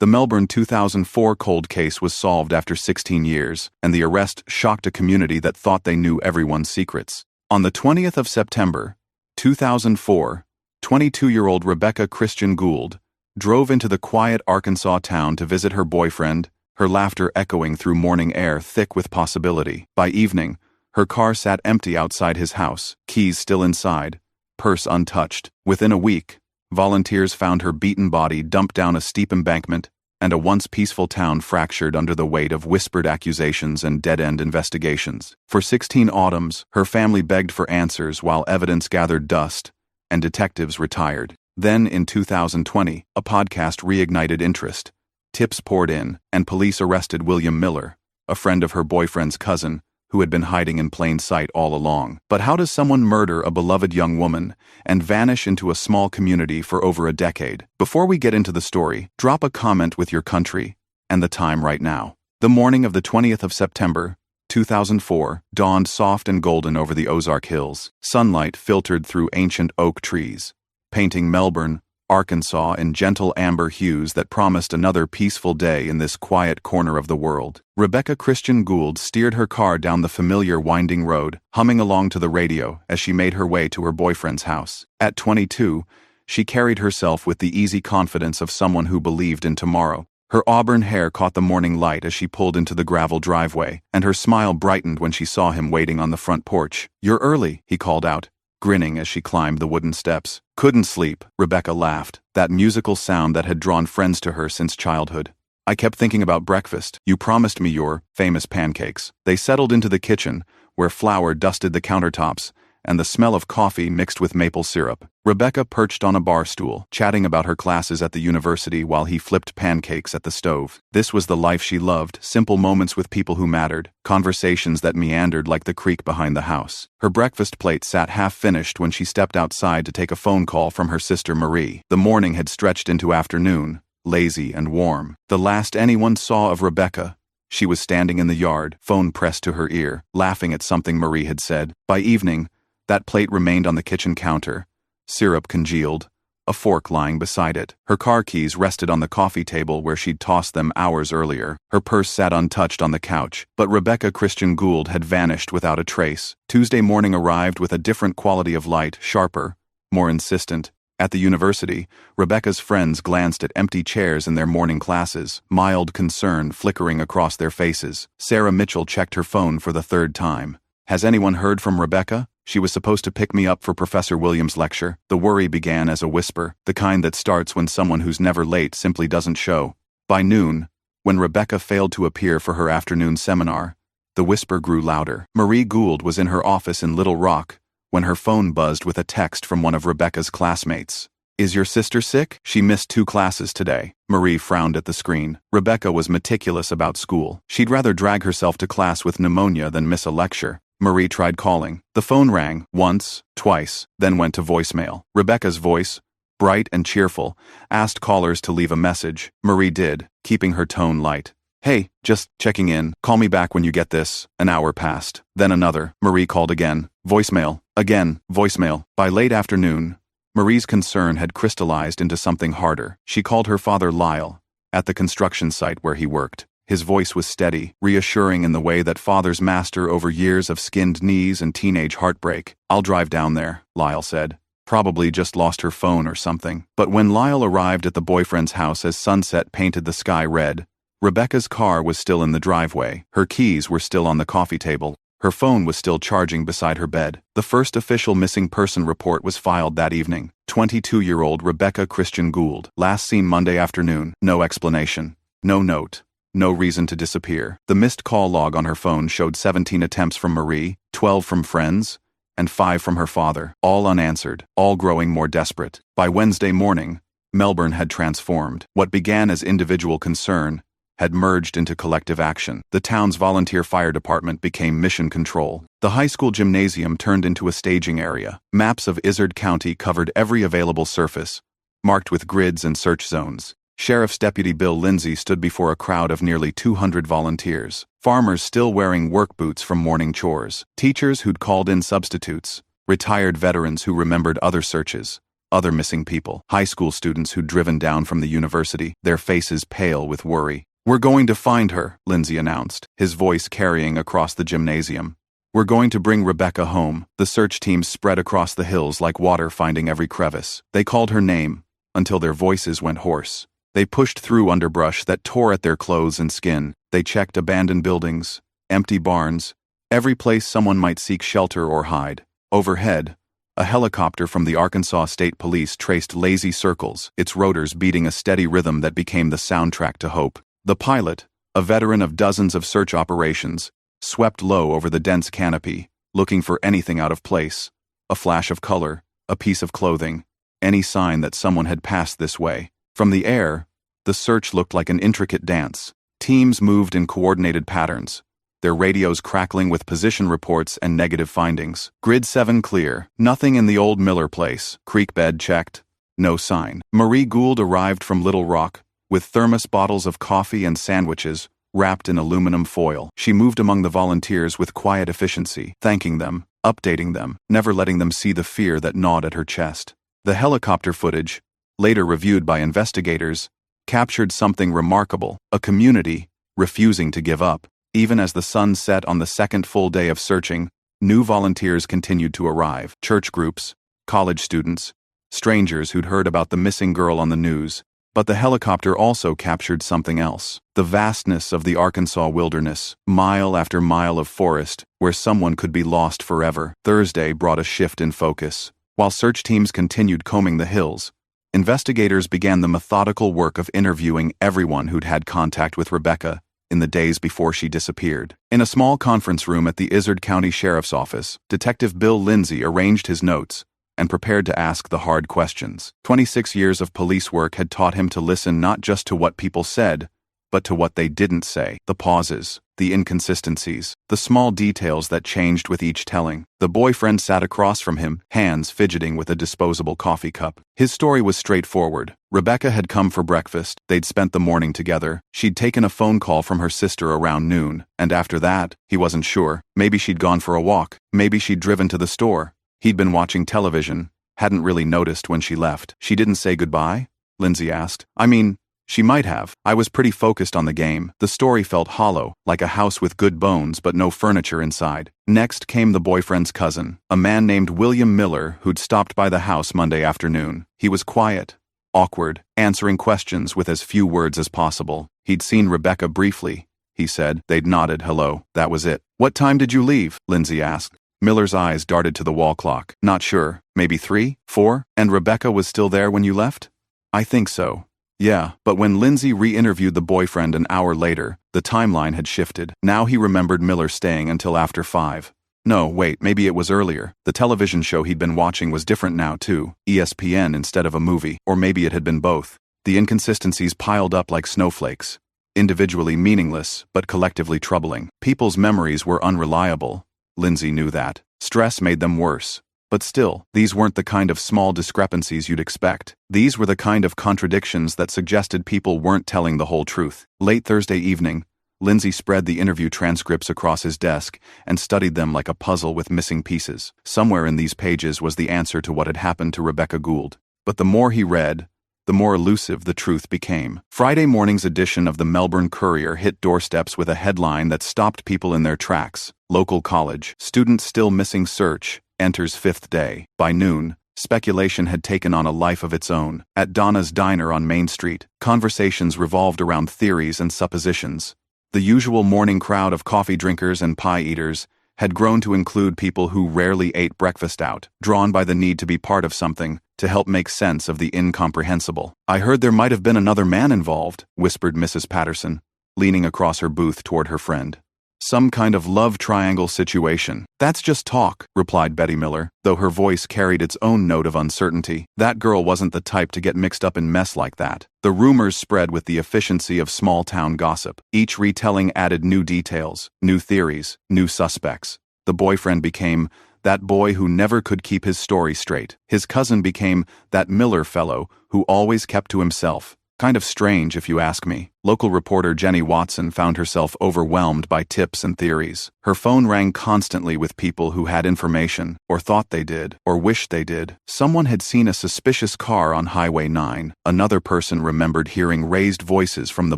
The Melbourne 2004 cold case was solved after 16 years, and the arrest shocked a community that thought they knew everyone's secrets. On the 20th of September, 2004, 22-year-old Rebekah Christian Gould drove into the quiet Arkansas town to visit her boyfriend, her laughter echoing through morning air thick with possibility. By evening, her car sat empty outside his house, keys still inside, purse untouched. Within a week, volunteers found her beaten body dumped down a steep embankment, and a once peaceful town fractured under the weight of whispered accusations and dead-end investigations. For 16 autumns, her family begged for answers while evidence gathered dust, and detectives retired. Then, in 2020, a podcast reignited interest. Tips poured in, and police arrested William Miller, a friend of her boyfriend's cousin, who had been hiding in plain sight all along. But how does someone murder a beloved young woman and vanish into a small community for over a decade? Before we get into the story, drop a comment with your country and the time right now. The morning of the 20th of September, 2004, dawned soft and golden over the Ozark hills. Sunlight filtered through ancient oak trees, painting Melbourne, Arkansas in gentle amber hues that promised another peaceful day in this quiet corner of the world. Rebekah Christian Gould steered her car down the familiar winding road, humming along to the radio as she made her way to her boyfriend's house. At 22, she carried herself with the easy confidence of someone who believed in tomorrow. Her auburn hair caught the morning light as she pulled into the gravel driveway, and her smile brightened when she saw him waiting on the front porch. "You're early," he called out, grinning as she climbed the wooden steps. "Couldn't sleep," Rebekah laughed, that musical sound that had drawn friends to her since childhood. "I kept thinking about breakfast. You promised me your famous pancakes." They settled into the kitchen, where flour dusted the countertops, and the smell of coffee mixed with maple syrup. Rebekah perched on a bar stool, chatting about her classes at the university while he flipped pancakes at the stove. This was the life she loved, simple moments with people who mattered, conversations that meandered like the creek behind the house. Her breakfast plate sat half-finished when she stepped outside to take a phone call from her sister Marie. The morning had stretched into afternoon, lazy and warm. The last anyone saw of Rebekah, she was standing in the yard, phone pressed to her ear, laughing at something Marie had said. By evening, that plate remained on the kitchen counter, syrup congealed, a fork lying beside it. Her car keys rested on the coffee table where she'd tossed them hours earlier. Her purse sat untouched on the couch, but Rebekah Christian Gould had vanished without a trace. Tuesday morning arrived with a different quality of light, sharper, more insistent. At the university, Rebekah's friends glanced at empty chairs in their morning classes, mild concern flickering across their faces. Sarah Mitchell checked her phone for the third time. "Has anyone heard from Rebekah? She was supposed to pick me up for Professor Williams' lecture." The worry began as a whisper, the kind that starts when someone who's never late simply doesn't show. By noon, when Rebekah failed to appear for her afternoon seminar, the whisper grew louder. Marie Gould was in her office in Little Rock when her phone buzzed with a text from one of Rebekah's classmates. "Is your sister sick? She missed 2 classes today." Marie frowned at the screen. Rebekah was meticulous about school. She'd rather drag herself to class with pneumonia than miss a lecture. Marie tried calling. The phone rang, once, twice, then went to voicemail. Rebekah's voice, bright and cheerful, asked callers to leave a message. Marie did, keeping her tone light. "Hey, just checking in. Call me back when you get this." An hour passed. Then another. Marie called again. Voicemail. Again, voicemail. By late afternoon, Marie's concern had crystallized into something harder. She called her father Lyle, at the construction site where he worked. His voice was steady, reassuring in the way that fathers master over years of skinned knees and teenage heartbreak. "I'll drive down there," Lyle said. Probably just lost her phone or something. But when Lyle arrived at the boyfriend's house as sunset painted the sky red, Rebekah's car was still in the driveway. Her keys were still on the coffee table. Her phone was still charging beside her bed. The first official missing person report was filed that evening. 22-year-old Rebekah Christian Gould, last seen Monday afternoon. No explanation. No note. No reason to disappear. The missed call log on her phone showed 17 attempts from Marie, 12 from friends, and 5 from her father, all unanswered, all growing more desperate. By Wednesday morning, Melbourne had transformed. What began as individual concern had merged into collective action. The town's volunteer fire department became mission control. The high school gymnasium turned into a staging area. Maps of Ozarks County covered every available surface, marked with grids and search zones. Sheriff's Deputy Bill Lindsay stood before a crowd of nearly 200 volunteers. Farmers still wearing work boots from morning chores. Teachers who'd called in substitutes. Retired veterans who remembered other searches. Other missing people, high school students who'd driven down from the university, their faces pale with worry. "We're going to find her," Lindsay announced, his voice carrying across the gymnasium. "We're going to bring Rebekah home." The search teams spread across the hills like water finding every crevice. They called her name, until their voices went hoarse. They pushed through underbrush that tore at their clothes and skin. They checked abandoned buildings, empty barns, every place someone might seek shelter or hide. Overhead, a helicopter from the Arkansas State Police traced lazy circles, its rotors beating a steady rhythm that became the soundtrack to hope. The pilot, a veteran of dozens of search operations, swept low over the dense canopy, looking for anything out of place. A flash of color, a piece of clothing, any sign that someone had passed this way. From the air, the search looked like an intricate dance. Teams moved in coordinated patterns, their radios crackling with position reports and negative findings. Grid 7 clear. Nothing in the old Miller place. Creek bed checked. No sign. Marie Gould arrived from Little Rock, with thermos bottles of coffee and sandwiches wrapped in aluminum foil. She moved among the volunteers with quiet efficiency, thanking them, updating them, never letting them see the fear that gnawed at her chest. The helicopter footage, later reviewed by investigators, captured something remarkable: a community refusing to give up. Even as the sun set on the second full day of searching, new volunteers continued to arrive. Church groups, college students, strangers who'd heard about the missing girl on the news. But the helicopter also captured something else: the vastness of the Arkansas wilderness, mile after mile of forest, where someone could be lost forever. Thursday brought a shift in focus. While search teams continued combing the hills, investigators began the methodical work of interviewing everyone who'd had contact with Rebekah in the days before she disappeared. In a small conference room at the Izard County Sheriff's Office, Detective Bill Lindsay arranged his notes and prepared to ask the hard questions. 26 years of police work had taught him to listen not just to what people said, but to what they didn't say. The pauses, the inconsistencies, the small details that changed with each telling. The boyfriend sat across from him, hands fidgeting with a disposable coffee cup. His story was straightforward. Rebekah had come for breakfast. They'd spent the morning together. She'd taken a phone call from her sister around noon, and after that, he wasn't sure. Maybe she'd gone for a walk. Maybe she'd driven to the store. He'd been watching television, hadn't really noticed when she left. "She didn't say goodbye?" Lindsay asked. "I mean, she might have. I was pretty focused on the game." The story felt hollow, like a house with good bones but no furniture inside. Next came the boyfriend's cousin, a man named William Miller who'd stopped by the house Monday afternoon. He was quiet, awkward, answering questions with as few words as possible. He'd seen Rebekah briefly, he said. They'd nodded hello. That was it. "What time did you leave?" Lindsay asked. Miller's eyes darted to the wall clock. "Not sure. Maybe 3, 4? And Rebekah was still there when you left?" "I think so. Yeah." But when Lindsay re-interviewed the boyfriend an hour later, the timeline had shifted. Now he remembered Miller staying until after 5. No, wait, maybe it was earlier. The television show he'd been watching was different now too. ESPN instead of a movie. Or maybe it had been both. The inconsistencies piled up like snowflakes. Individually meaningless, but collectively troubling. People's memories were unreliable. Lindsay knew that. Stress made them worse. But still, these weren't the kind of small discrepancies you'd expect. These were the kind of contradictions that suggested people weren't telling the whole truth. Late Thursday evening, Lindsay spread the interview transcripts across his desk and studied them like a puzzle with missing pieces. Somewhere in these pages was the answer to what had happened to Rebekah Gould. But the more he read, the more elusive the truth became. Friday morning's edition of the Melbourne Courier hit doorsteps with a headline that stopped people in their tracks. Local college, student still missing search, enters 5th day. By noon, speculation had taken on a life of its own. At Donna's Diner on Main Street, conversations revolved around theories and suppositions. The usual morning crowd of coffee drinkers and pie eaters had grown to include people who rarely ate breakfast out, drawn by the need to be part of something, to help make sense of the incomprehensible. "I heard there might have been another man involved," whispered Mrs. Patterson, leaning across her booth toward her friend. "Some kind of love triangle situation." "That's just talk," replied Betty Miller, though her voice carried its own note of uncertainty. That girl wasn't the type to get mixed up in mess like that. The rumors spread with the efficiency of small-town gossip. Each retelling added new details, new theories, new suspects. The boyfriend became that boy who never could keep his story straight. His cousin became that Miller fellow who always kept to himself. Kind of strange if you ask me. Local reporter Jenny Watson found herself overwhelmed by tips and theories. Her phone rang constantly with people who had information, or thought they did, or wished they did. Someone had seen a suspicious car on Highway 9. Another person remembered hearing raised voices from the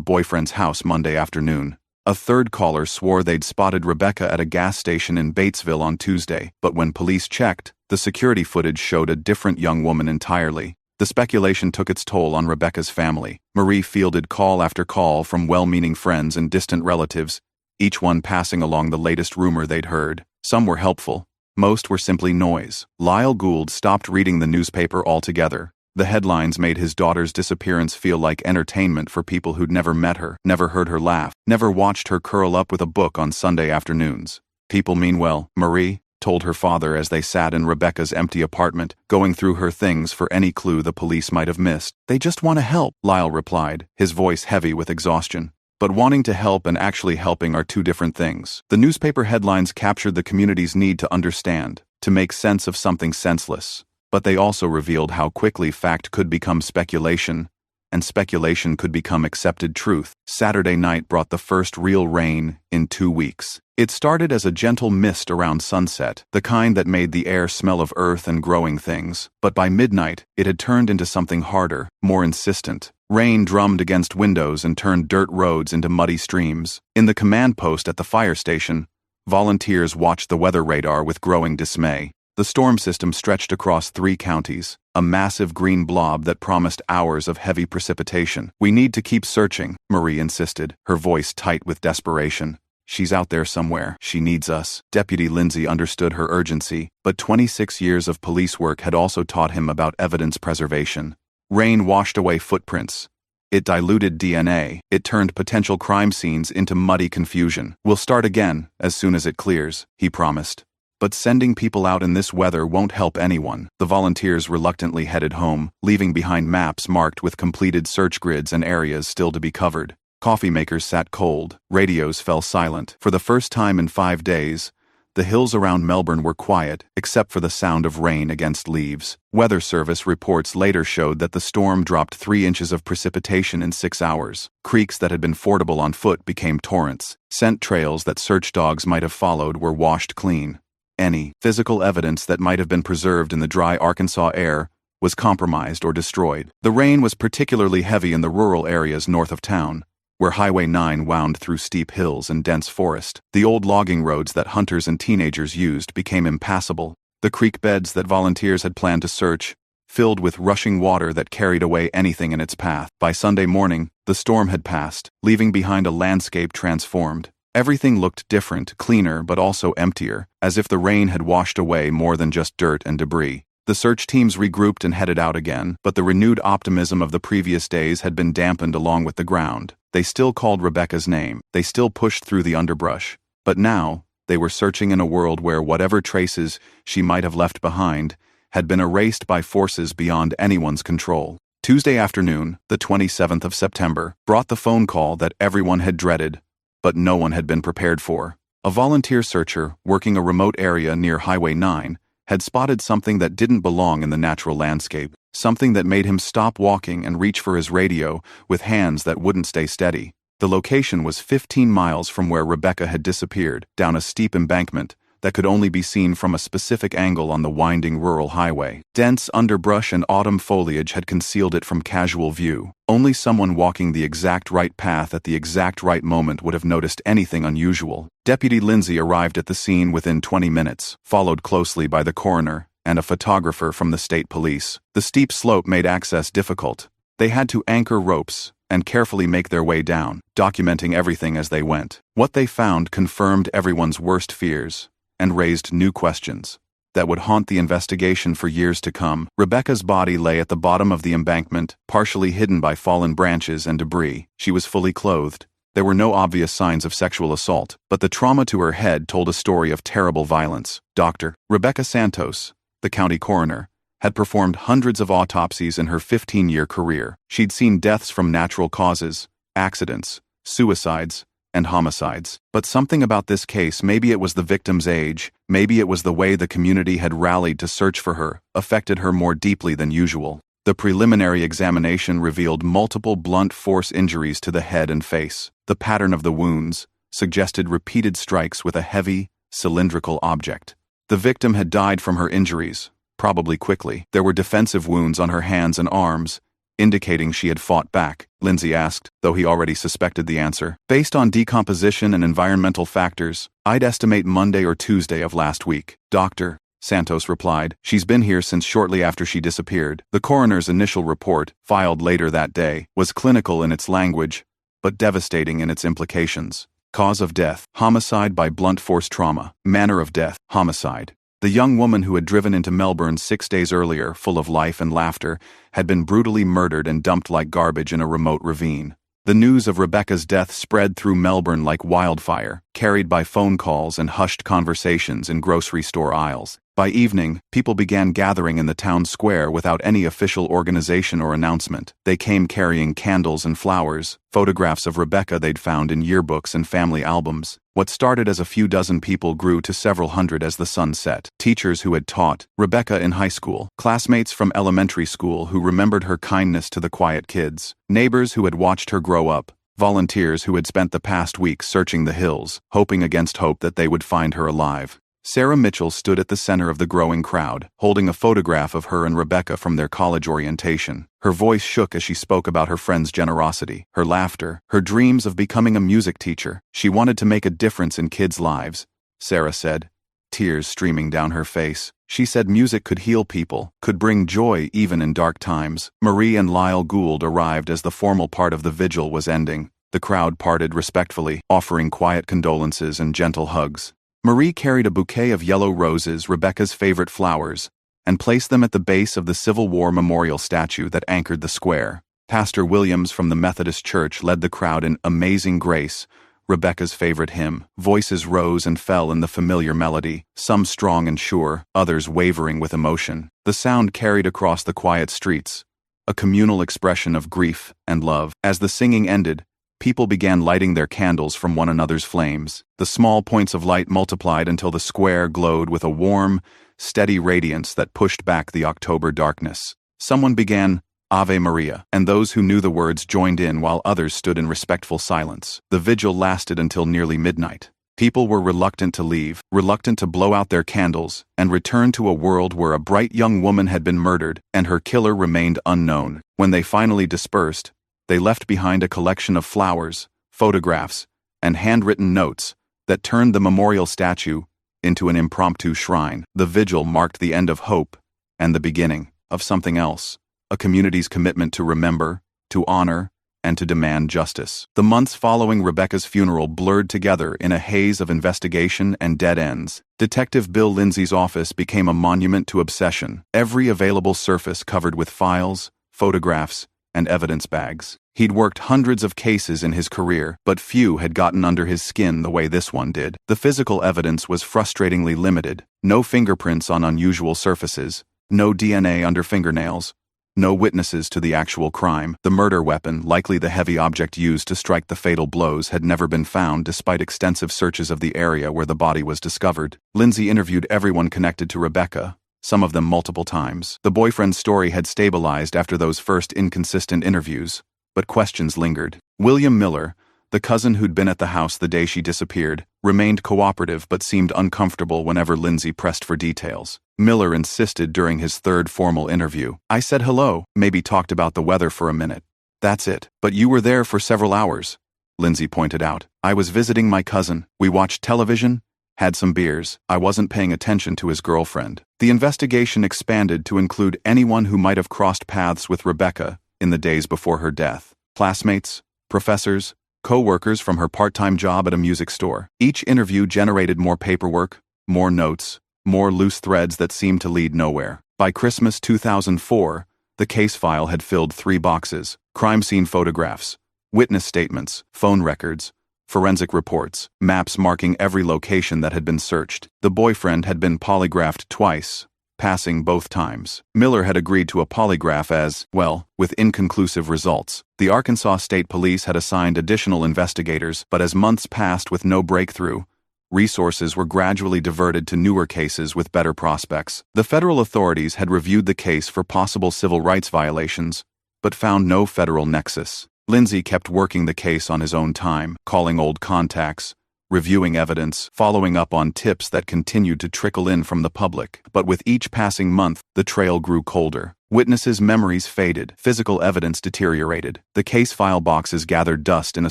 boyfriend's house Monday afternoon. A third caller swore they'd spotted Rebekah at a gas station in Batesville on Tuesday, but when police checked, the security footage showed a different young woman entirely. The speculation took its toll on Rebekah's family. Marie fielded call after call from well-meaning friends and distant relatives, each one passing along the latest rumor they'd heard. Some were helpful. Most were simply noise. Lyle Gould stopped reading the newspaper altogether. The headlines made his daughter's disappearance feel like entertainment for people who'd never met her, never heard her laugh, never watched her curl up with a book on Sunday afternoons. People mean well, Marie told her father as they sat in Rebekah's empty apartment, going through her things for any clue the police might have missed. They just want to help, Lyle replied, his voice heavy with exhaustion. But wanting to help and actually helping are two different things. The newspaper headlines captured the community's need to understand, to make sense of something senseless. But they also revealed how quickly fact could become speculation, and speculation could become accepted truth. Saturday night brought the first real rain in 2 weeks. It started as a gentle mist around sunset, the kind that made the air smell of earth and growing things, but by midnight, it had turned into something harder, more insistent. Rain drummed against windows and turned dirt roads into muddy streams. In the command post at the fire station, volunteers watched the weather radar with growing dismay. The storm system stretched across 3 counties, a massive green blob that promised hours of heavy precipitation. "We need to keep searching," Marie insisted, her voice tight with desperation. "She's out there somewhere. She needs us." Deputy Lindsay understood her urgency, but 26 years of police work had also taught him about evidence preservation. Rain washed away footprints. It diluted DNA. It turned potential crime scenes into muddy confusion. "We'll start again, as soon as it clears," he promised. But sending people out in this weather won't help anyone. The volunteers reluctantly headed home, leaving behind maps marked with completed search grids and areas still to be covered. Coffee makers sat cold. Radios fell silent. For the first time in 5 days, the hills around Melbourne were quiet, except for the sound of rain against leaves. Weather Service reports later showed that the storm dropped 3 inches of precipitation in 6 hours. Creeks that had been fordable on foot became torrents. Scent trails that search dogs might have followed were washed clean. Any physical evidence that might have been preserved in the dry Arkansas air was compromised or destroyed. The rain was particularly heavy in the rural areas north of town, where Highway 9 wound through steep hills and dense forest. The old logging roads that hunters and teenagers used became impassable. The creek beds that volunteers had planned to search filled with rushing water that carried away anything in its path. By Sunday morning, the storm had passed, leaving behind a landscape transformed. Everything looked different, cleaner, but also emptier, as if the rain had washed away more than just dirt and debris. The search teams regrouped and headed out again, but the renewed optimism of the previous days had been dampened along with the ground. They still called Rebekah's name. They still pushed through the underbrush. But now, they were searching in a world where whatever traces she might have left behind had been erased by forces beyond anyone's control. Tuesday afternoon, the 27th of September, brought the phone call that everyone had dreaded, but no one had been prepared for. A volunteer searcher, working a remote area near Highway 9, had spotted something that didn't belong in the natural landscape, something that made him stop walking and reach for his radio with hands that wouldn't stay steady. The location was 15 miles from where Rebekah had disappeared, down a steep embankment that could only be seen from a specific angle on the winding rural highway. Dense underbrush and autumn foliage had concealed it from casual view. Only someone walking the exact right path at the exact right moment would have noticed anything unusual. Deputy Lindsay arrived at the scene within 20 minutes, followed closely by the coroner and a photographer from the state police. The steep slope made access difficult. They had to anchor ropes and carefully make their way down, documenting everything as they went. What they found confirmed everyone's worst fears and raised new questions that would haunt the investigation for years to come. Rebekah's body lay at the bottom of the embankment, partially hidden by fallen branches and debris. She was fully clothed. There were no obvious signs of sexual assault, but the trauma to her head told a story of terrible violence. Dr. Rebekah Santos, the county coroner, had performed hundreds of autopsies in her 15-year career. She'd seen deaths from natural causes, accidents, suicides, and homicides. But something about this case, maybe it was the victim's age, maybe it was the way the community had rallied to search for her, affected her more deeply than usual. The preliminary examination revealed multiple blunt force injuries to the head and face. The pattern of the wounds suggested repeated strikes with a heavy, cylindrical object. The victim had died from her injuries, probably quickly. There were defensive wounds on her hands and arms, indicating she had fought back, Lindsay asked, though he already suspected the answer. Based on decomposition and environmental factors, I'd estimate Monday or Tuesday of last week. Doctor, Santos replied, she's been here since shortly after she disappeared. The coroner's initial report, filed later that day, was clinical in its language, but devastating in its implications. Cause of death: homicide by blunt force trauma. Manner of death: homicide. The young woman who had driven into Melbourne 6 days earlier, full of life and laughter, had been brutally murdered and dumped like garbage in a remote ravine. The news of Rebekah's death spread through Melbourne like wildfire, carried by phone calls and hushed conversations in grocery store aisles. By evening, people began gathering in the town square without any official organization or announcement. They came carrying candles and flowers, photographs of Rebekah they'd found in yearbooks and family albums. What started as a few dozen people grew to several hundred as the sun set. Teachers who had taught Rebekah in high school, classmates from elementary school who remembered her kindness to the quiet kids, neighbors who had watched her grow up, volunteers who had spent the past week searching the hills, hoping against hope that they would find her alive. Sarah Mitchell stood at the center of the growing crowd, holding a photograph of her and Rebekah from their college orientation. Her voice shook as she spoke about her friend's generosity, her laughter, her dreams of becoming a music teacher. She wanted to make a difference in kids' lives, Sarah said, tears streaming down her face. She said music could heal people, could bring joy even in dark times. Marie and Lyle Gould arrived as the formal part of the vigil was ending. The crowd parted respectfully, offering quiet condolences and gentle hugs. Marie carried a bouquet of yellow roses, Rebekah's favorite flowers, and placed them at the base of the Civil War memorial statue that anchored the square. Pastor Williams from the Methodist Church led the crowd in Amazing Grace, Rebekah's favorite hymn. Voices rose and fell in the familiar melody, some strong and sure, others wavering with emotion. The sound carried across the quiet streets, a communal expression of grief and love. As the singing ended, people began lighting their candles from one another's flames. The small points of light multiplied until the square glowed with a warm, steady radiance that pushed back the October darkness. Someone began Ave Maria, and those who knew the words joined in while others stood in respectful silence. The vigil lasted until nearly midnight. People were reluctant to leave, reluctant to blow out their candles, and return to a world where a bright young woman had been murdered and her killer remained unknown. When they finally dispersed, they left behind a collection of flowers, photographs, and handwritten notes that turned the memorial statue into an impromptu shrine. The vigil marked the end of hope and the beginning of something else, a community's commitment to remember, to honor, and to demand justice. The months following Rebekah's funeral blurred together in a haze of investigation and dead ends. Detective Bill Lindsay's office became a monument to obsession, every available surface covered with files, photographs, and evidence bags. He'd worked hundreds of cases in his career, but few had gotten under his skin the way this one did. The physical evidence was frustratingly limited. No fingerprints on unusual surfaces, no DNA under fingernails, no witnesses to the actual crime. The murder weapon, likely the heavy object used to strike the fatal blows, had never been found despite extensive searches of the area where the body was discovered. Lindsay interviewed everyone connected to Rebekah, some of them multiple times. The boyfriend's story had stabilized after those first inconsistent interviews, but questions lingered. William Miller, the cousin who'd been at the house the day she disappeared, remained cooperative but seemed uncomfortable whenever Lindsay pressed for details. Miller insisted during his third formal interview. I said hello, maybe talked about the weather for a minute. That's it. But you were there for several hours, Lindsay pointed out. I was visiting my cousin. We watched television, had some beers. I wasn't paying attention to his girlfriend. The investigation expanded to include anyone who might have crossed paths with Rebekah in the days before her death. Classmates, professors, co-workers from her part-time job at a music store. Each interview generated more paperwork, more notes, more loose threads that seemed to lead nowhere. By Christmas 2004, the case file had filled 3 boxes: crime scene photographs, witness statements, phone records, forensic reports, maps marking every location that had been searched. The boyfriend had been polygraphed twice, passing both times. Miller had agreed to a polygraph as, well, with inconclusive results. The Arkansas State Police had assigned additional investigators, but as months passed with no breakthrough, resources were gradually diverted to newer cases with better prospects. The federal authorities had reviewed the case for possible civil rights violations, but found no federal nexus. Lindsay kept working the case on his own time, calling old contacts, reviewing evidence, following up on tips that continued to trickle in from the public. But with each passing month, the trail grew colder. Witnesses' memories faded, physical evidence deteriorated. The case file boxes gathered dust in a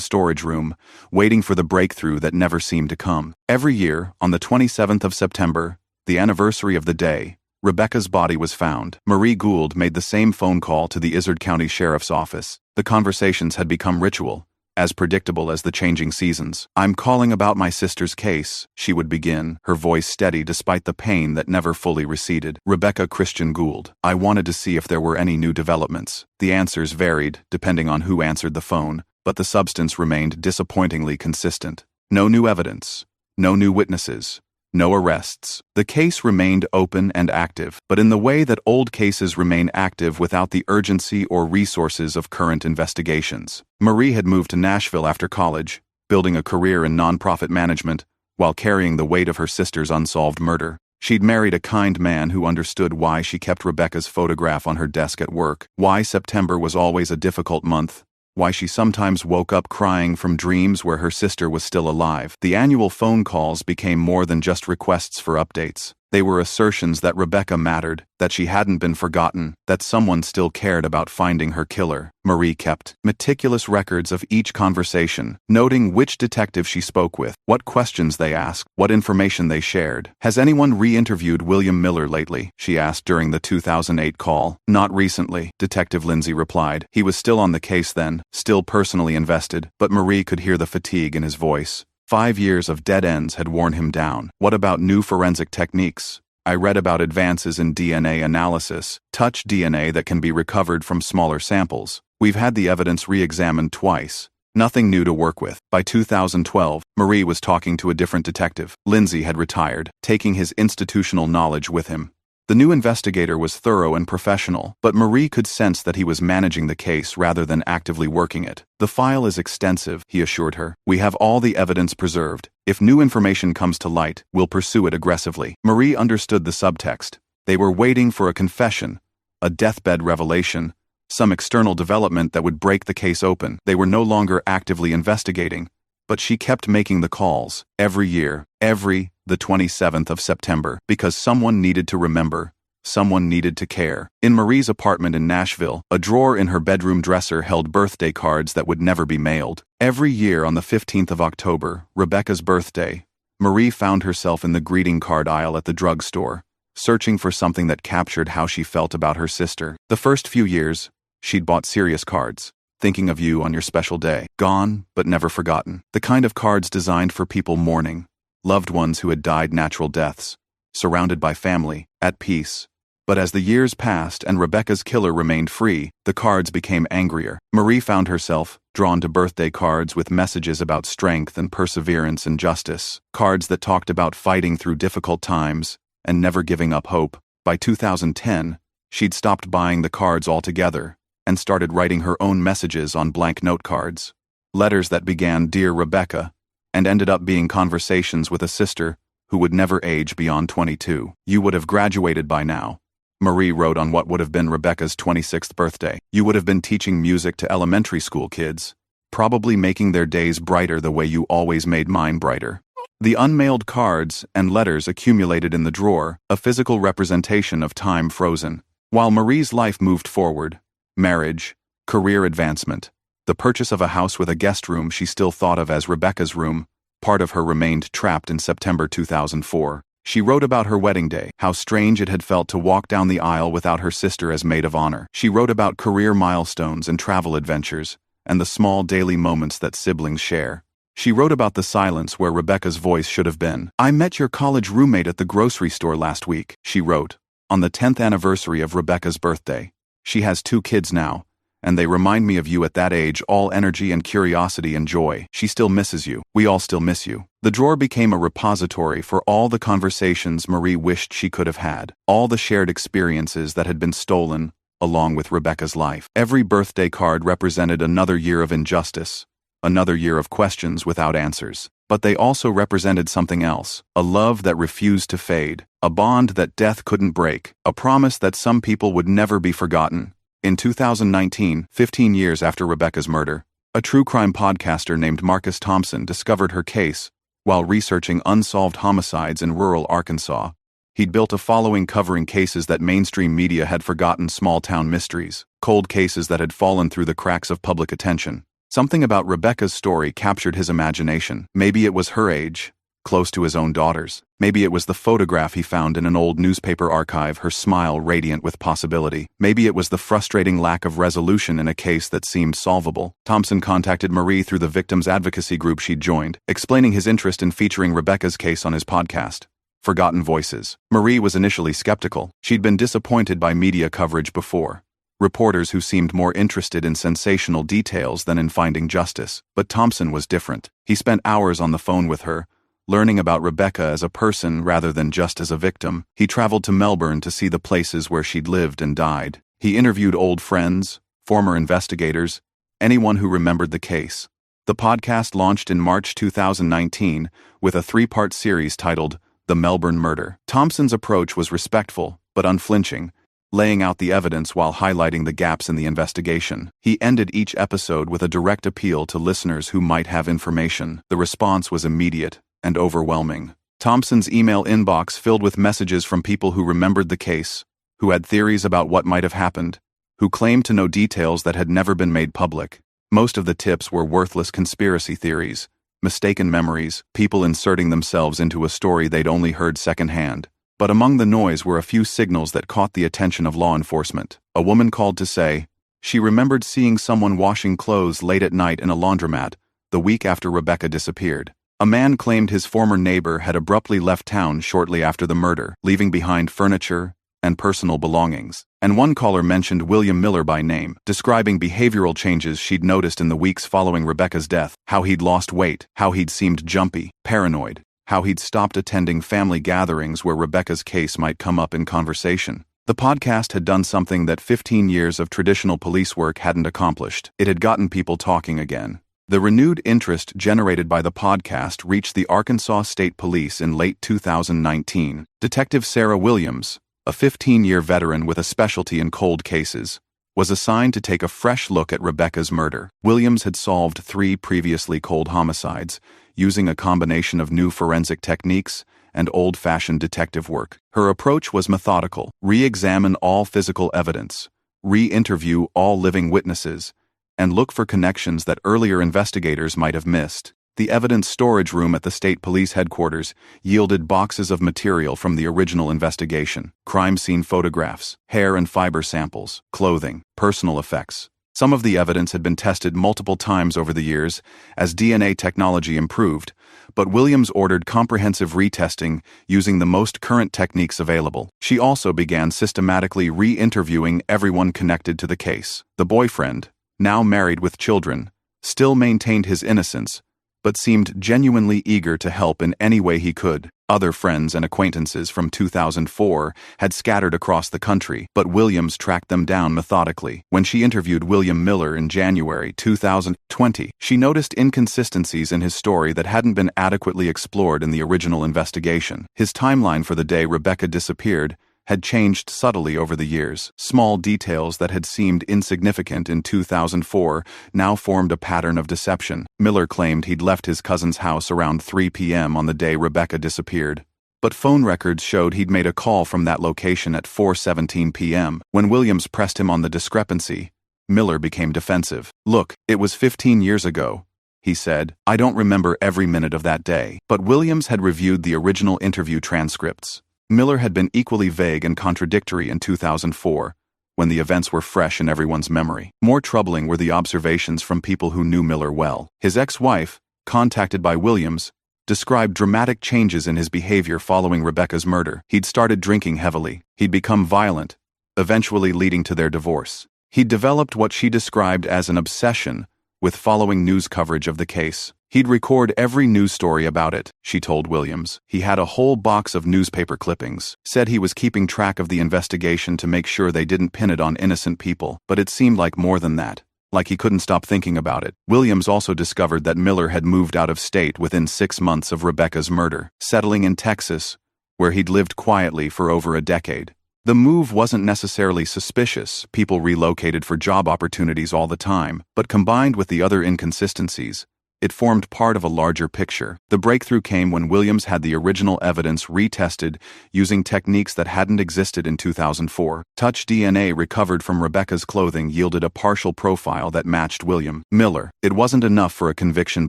storage room, waiting for the breakthrough that never seemed to come. Every year, on the 27th of September, the anniversary of the day, Rebekah's body was found. Marie Gould made the same phone call to the Ozarks County Sheriff's Office. The conversations had become ritual, as predictable as the changing seasons. "I'm calling about my sister's case," she would begin, her voice steady despite the pain that never fully receded. "Rebekah Christian Gould. I wanted to see if there were any new developments." The answers varied, depending on who answered the phone, but the substance remained disappointingly consistent. No new evidence. No new witnesses. No arrests. The case remained open and active, but in the way that old cases remain active without the urgency or resources of current investigations. Marie had moved to Nashville after college, building a career in nonprofit management, while carrying the weight of her sister's unsolved murder. She'd married a kind man who understood why she kept Rebekah's photograph on her desk at work, why September was always a difficult month, why she sometimes woke up crying from dreams where her sister was still alive. The annual phone calls became more than just requests for updates. They were assertions that Rebekah mattered, that she hadn't been forgotten, that someone still cared about finding her killer. Marie kept meticulous records of each conversation, noting which detective she spoke with, what questions they asked, what information they shared. "Has anyone re-interviewed William Miller lately?" she asked during the 2008 call. "Not recently," Detective Lindsay replied. He was still on the case then, still personally invested, but Marie could hear the fatigue in his voice. 5 years of dead ends had worn him down. "What about new forensic techniques? I read about advances in DNA analysis, touch DNA that can be recovered from smaller samples. We've had the evidence re-examined twice. Nothing new to work with." By 2012, Marie was talking to a different detective. Lindsay had retired, taking his institutional knowledge with him. The new investigator was thorough and professional, but Marie could sense that he was managing the case rather than actively working it. "The file is extensive," he assured her. "We have all the evidence preserved. If new information comes to light, we'll pursue it aggressively." Marie understood the subtext. They were waiting for a confession, a deathbed revelation, some external development that would break the case open. They were no longer actively investigating, but she kept making the calls, every year, the 27th of September, because someone needed to remember, someone needed to care. In Marie's apartment in Nashville, a drawer in her bedroom dresser held birthday cards that would never be mailed. Every year on the 15th of October, Rebekah's birthday, Marie found herself in the greeting card aisle at the drugstore, searching for something that captured how she felt about her sister. The first few years, she'd bought serious cards. "Thinking of you on your special day. Gone, but never forgotten." The kind of cards designed for people mourning, loved ones who had died natural deaths, surrounded by family, at peace. But as the years passed and Rebekah's killer remained free, the cards became angrier. Marie found herself drawn to birthday cards with messages about strength and perseverance and justice, cards that talked about fighting through difficult times and never giving up hope. By 2010, she'd stopped buying the cards altogether and started writing her own messages on blank note cards. Letters that began "Dear Rebekah," and ended up being conversations with a sister who would never age beyond 22. "You would have graduated by now," Marie wrote on what would have been Rebekah's 26th birthday. "You would have been teaching music to elementary school kids, probably making their days brighter the way you always made mine brighter." The unmailed cards and letters accumulated in the drawer, a physical representation of time frozen. While Marie's life moved forward, marriage, career advancement, the purchase of a house with a guest room she still thought of as Rebekah's room, part of her remained trapped in September 2004. She wrote about her wedding day, how strange it had felt to walk down the aisle without her sister as maid of honor. She wrote about career milestones and travel adventures, and the small daily moments that siblings share. She wrote about the silence where Rebekah's voice should have been. "I met your college roommate at the grocery store last week," she wrote, on the 10th anniversary of Rebekah's birthday. "She has 2 kids now, and they remind me of you at that age, all energy and curiosity and joy. She still misses you. We all still miss you." The drawer became a repository for all the conversations Marie wished she could have had, all the shared experiences that had been stolen, along with Rebekah's life. Every birthday card represented another year of injustice, another year of questions without answers. But they also represented something else, a love that refused to fade, a bond that death couldn't break, a promise that some people would never be forgotten. In 2019, 15 years after Rebekah's murder, a true crime podcaster named Marcus Thompson discovered her case while researching unsolved homicides in rural Arkansas. He'd built a following covering cases that mainstream media had forgotten, small-town mysteries, cold cases that had fallen through the cracks of public attention. Something about Rebekah's story captured his imagination. Maybe it was her age, close to his own daughters. Maybe it was the photograph he found in an old newspaper archive, her smile radiant with possibility. Maybe it was the frustrating lack of resolution in a case that seemed solvable. Thompson contacted Marie through the victims advocacy group she'd joined, explaining his interest in featuring Rebekah's case on his podcast, Forgotten Voices. Marie was initially skeptical. She'd been disappointed by media coverage before, reporters who seemed more interested in sensational details than in finding justice. But Thompson was different. He spent hours on the phone with her, learning about Rebekah as a person rather than just as a victim. He traveled to Melbourne to see the places where she'd lived and died. He interviewed old friends, former investigators, anyone who remembered the case. The podcast launched in March 2019 with a 3-part series titled The Melbourne Murder. Thompson's approach was respectful but unflinching, laying out the evidence while highlighting the gaps in the investigation. He ended each episode with a direct appeal to listeners who might have information. The response was immediate and overwhelming. Thompson's email inbox filled with messages from people who remembered the case, who had theories about what might have happened, who claimed to know details that had never been made public. Most of the tips were worthless conspiracy theories, mistaken memories, people inserting themselves into a story they'd only heard secondhand. But among the noise were a few signals that caught the attention of law enforcement. A woman called to say she remembered seeing someone washing clothes late at night in a laundromat the week after Rebekah disappeared. A man claimed his former neighbor had abruptly left town shortly after the murder, leaving behind furniture and personal belongings. And one caller mentioned William Miller by name, describing behavioral changes she'd noticed in the weeks following Rebekah's death, how he'd lost weight, how he'd seemed jumpy, paranoid, how he'd stopped attending family gatherings where Rebekah's case might come up in conversation. The podcast had done something that 15 years of traditional police work hadn't accomplished. It had gotten people talking again. The renewed interest generated by the podcast reached the Arkansas State Police in late 2019. Detective Sarah Williams, a 15-year veteran with a specialty in cold cases, was assigned to take a fresh look at Rebekah's murder. Williams had solved 3 previously cold homicides, using a combination of new forensic techniques and old-fashioned detective work. Her approach was methodical: re-examine all physical evidence, re-interview all living witnesses, and look for connections that earlier investigators might have missed. The evidence storage room at the state police headquarters yielded boxes of material from the original investigation: crime scene photographs, hair and fiber samples, clothing, personal effects. Some of the evidence had been tested multiple times over the years as DNA technology improved, but Williams ordered comprehensive retesting using the most current techniques available. She also began systematically re-interviewing everyone connected to the case. The boyfriend, now married with children, still maintained his innocence, but seemed genuinely eager to help in any way he could. Other friends and acquaintances from 2004 had scattered across the country, but Williams tracked them down methodically. When she interviewed William Miller in January 2020, she noticed inconsistencies in his story that hadn't been adequately explored in the original investigation. His timeline for the day Rebekah disappeared had changed subtly over the years. Small details that had seemed insignificant in 2004 now formed a pattern of deception. Miller claimed he'd left his cousin's house around 3 p.m. on the day Rebekah disappeared, but phone records showed he'd made a call from that location at 4:17 p.m. When Williams pressed him on the discrepancy, Miller became defensive. "Look, it was 15 years ago," he said. "I don't remember every minute of that day." But Williams had reviewed the original interview transcripts. Miller had been equally vague and contradictory in 2004, when the events were fresh in everyone's memory. More troubling were the observations from people who knew Miller well. His ex-wife, contacted by Williams, described dramatic changes in his behavior following Rebekah's murder. He'd started drinking heavily. He'd become violent, eventually leading to their divorce. He'd developed what she described as an obsession with following news coverage of the case. He'd record every news story about it, she told Williams. He had a whole box of newspaper clippings. Said he was keeping track of the investigation to make sure they didn't pin it on innocent people, but it seemed like more than that. like he couldn't stop thinking about it. Williams also discovered that Miller had moved out of state within 6 months of Rebekah's murder, settling in Texas, where he'd lived quietly for over a decade. The move wasn't necessarily suspicious. People relocated for job opportunities all the time, but combined with the other inconsistencies, it formed part of a larger picture. The breakthrough came when Williams had the original evidence retested using techniques that hadn't existed in 2004. Touch DNA recovered from Rebekah's clothing yielded a partial profile that matched William Miller. It wasn't enough for a conviction